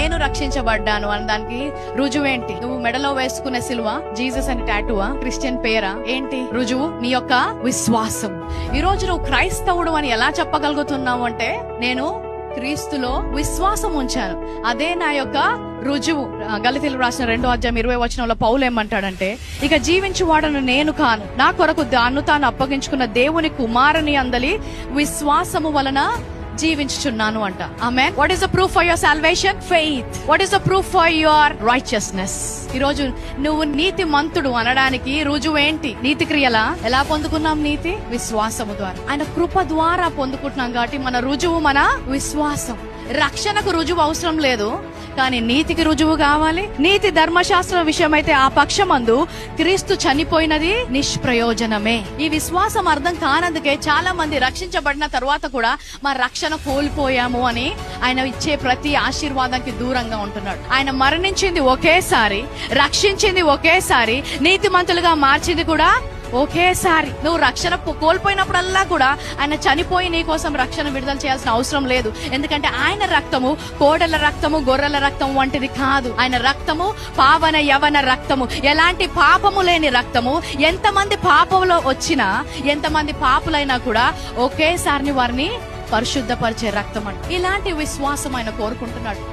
నేను రక్షించబడ్డాను అని దానికి రుజువేంటి? నువ్వు మెడలో వేసుకునే సిలువ జీసస్ అని టాటూవా? క్రిస్టియన్ పేరా? ఏంటి రుజువు? నీ యొక్క విశ్వాసం. ఈ రోజు నువ్వు క్రైస్తవుడు అని ఎలా చెప్పగలుగుతున్నావు అంటే, నేను క్రీస్తులో విశ్వాసం ఉంచాను, అదే నా యొక్క రుజువు. గలతీయులకు రాసిన 2వ అధ్యాయం 20వ వచనంలో పౌలు ఏమంటాడంటే, ఇక జీవించువాడను నేను కాను, నా కొరకు దాన్ని తాను అప్పగించుకున్న దేవుని కుమారుని అందలి విశ్వాసము వలన జీవించుచున్నాను అంట. ఆమేన్. What is the proof for your salvation? Faith. What is the proof for your righteousness? ఈ రోజు నువ్వు నీతి మంతుడు అనడానికి రుజువు ఏంటి? నీతి క్రియలా? ఎలా పొందుకున్నాం నీతి? విశ్వాసము ద్వారా. ఆయన కృప ద్వారా పొందుకుంటున్నాం కాబట్టి మన రుజువు మన విశ్వాసం. రక్షణకు రుజువు అవసరం లేదు, కానీ నీతికి రుజువు కావాలి. నీతి ధర్మశాస్త్ర విషయమైతే ఆ పక్షమందు క్రీస్తు చనిపోయినది నిష్ప్రయోజనమే. ఈ విశ్వాసం అర్థం కానందుకే చాలా మంది రక్షించబడిన తరువాత కూడా మా రక్షణ కోల్పోయాము అని ఆయన ఇచ్చే ప్రతి ఆశీర్వాదానికి దూరంగా ఉంటున్నాడు. ఆయన మరణించింది ఒకేసారి, రక్షించింది ఒకేసారి, నీతిమంతులుగా మార్చింది కూడా ఒకేసారి. నువ్వు రక్షణ కోల్పోయినప్పుడల్లా కూడా ఆయన చనిపోయి నీ కోసం రక్షణ విడుదల చేయాల్సిన అవసరం లేదు. ఎందుకంటే ఆయన రక్తము కోడెల రక్తము, గొర్రెల రక్తము వంటిది కాదు. ఆయన రక్తము పావన యవన రక్తము, ఎలాంటి పాపము లేని రక్తము. ఎంతమంది పాపంలో వచ్చినా, ఎంతమంది పాపులైనా కూడా ఒకేసారి వారిని పరిశుద్ధపరిచే రక్తం అంట. ఇలాంటి విశ్వాసం ఆయన కోరుకుంటున్నాడు.